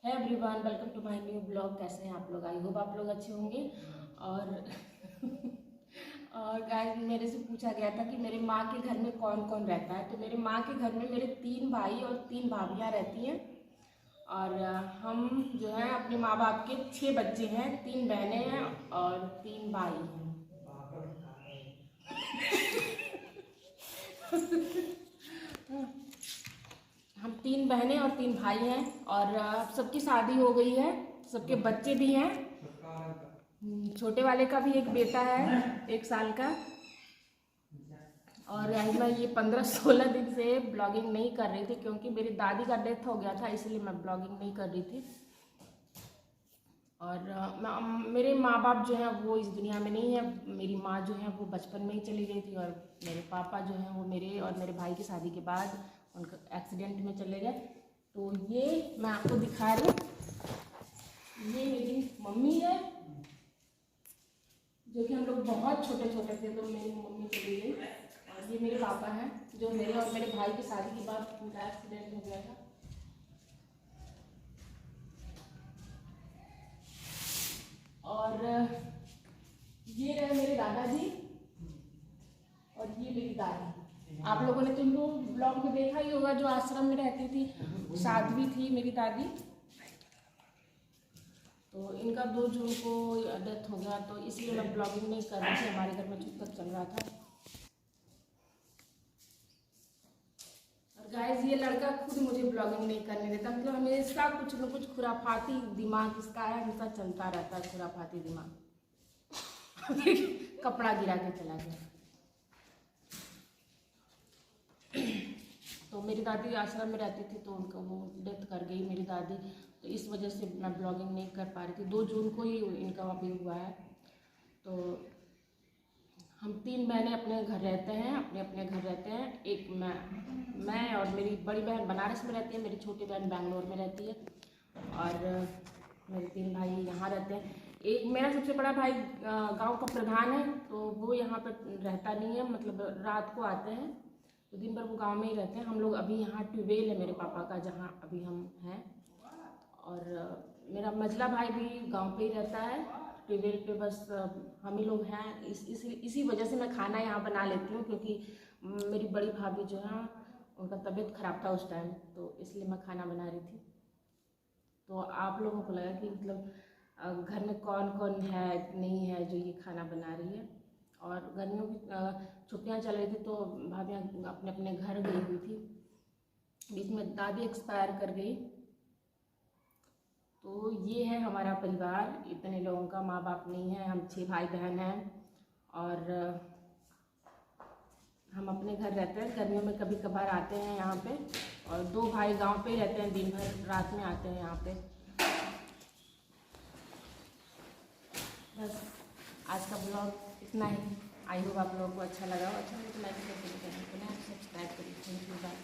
है everyone, welcome to my new blog. कैसे हैं आप लोग? आई होप आप लोग अच्छे होंगे। और और गाइस, मेरे से पूछा गया था कि मेरे माँ के घर में कौन कौन रहता है। तो मेरे माँ के घर में मेरे 3 भाई और 3 भाभियाँ रहती हैं। और हम जो है अपने माँ बाप के 6 बच्चे हैं, 3 बहनें हैं और 3 भाई हैं। हम 3 बहनें और 3 भाई हैं और सबकी शादी हो गई है, सबके बच्चे भी हैं। छोटे वाले का भी एक बेटा है 1 साल का। और मैं ये 15-16 दिन से ब्लॉगिंग नहीं कर रही थी क्योंकि मेरी दादी का डेथ हो गया था, इसलिए मैं ब्लॉगिंग नहीं कर रही थी। और मेरे माँ बाप जो हैं वो इस दुनिया में नहीं है। मेरी माँ जो है वो बचपन में ही चली गई थी और मेरे पापा जो हैं वो मेरे और मेरे भाई की शादी के बाद उनका एक्सीडेंट में चले गए। तो ये मैं आपको दिखा रही हूँ, ये मेरी मम्मी है, जो कि हम लोग बहुत छोटे छोटे थे तो मेरी मम्मी चली गई। और ये मेरे पापा हैं, जो मेरे और मेरे भाई की शादी के बाद उनका एक्सीडेंट हो गया था। और ये रहे मेरे दादाजी और ये मेरी दादी। आप लोगों ने तो इनको ब्लॉग में देखा ही होगा, जो आश्रम में रहती थी, साध्वी थी मेरी दादी। तो इनका 2 जून को डेथ हो गया, तो इसलिए मैं ब्लॉगिंग नहीं कर रही थी। हमारे घर में छुट्टी चल रहा था। और गाइस, ये लड़का खुद मुझे ब्लॉगिंग नहीं करने देता। मतलब हमेशा कुछ न कुछ खुराफाती दिमाग इसका है, हमेशा चलता रहता है खुराफाती दिमाग। कपड़ा गिरा के चला गया। तो मेरी दादी आश्रम में रहती थी, तो उनका वो डेथ कर गई मेरी दादी। तो इस वजह से मैं ब्लॉगिंग नहीं कर पा रही थी। 2 जून को ही इनका अभी हुआ है। तो हम 3 बहनें अपने घर रहते हैं, अपने अपने घर रहते हैं। एक मैं और मेरी बड़ी बहन बनारस में रहती है, मेरी छोटी बहन बैंगलोर में रहती है और मेरे 3 भाई यहाँ रहते हैं। एक मेरा सबसे बड़ा भाई गांव का प्रधान है, तो वो यहाँ पर रहता नहीं है, मतलब रात को आते हैं, तो दिन भर वो गांव में ही रहते हैं। हम लोग अभी यहाँ ट्यूबवेल है मेरे पापा का, जहाँ अभी हम हैं। और मेरा मझला भाई भी गांव पे ही रहता है, ट्यूबवेल पे। बस हम ही लोग हैं। इसी वजह से मैं खाना यहाँ बना लेती हूँ, क्योंकि मेरी बड़ी भाभी जो है उनका तबीयत ख़राब था उस टाइम, तो इसलिए मैं खाना बना रही थी। तो आप लोगों को लगा कि मतलब घर में कौन कौन है नहीं है जो ये खाना बना रही है। और गर्मियों की छुट्टियाँ चल रही थी, तो भाभियाँ अपने अपने घर गई हुई थी। बीच में दादी एक्सपायर कर गई। तो ये है हमारा परिवार, इतने लोगों का। माँ बाप नहीं है, हम 6 भाई बहन हैं और हम अपने घर रहते हैं। गर्मियों में कभी कभार आते हैं यहाँ पे। और 2 भाई गांव पे ही रहते हैं, दिन भर रात में आते हैं यहाँ पे। बस आज का ब्लॉग इतना ही। आई होप आप लोगों को अच्छा लगा हो। अच्छा लगे तो लाइक करके सब्सक्राइब करिए। Thank you, bye.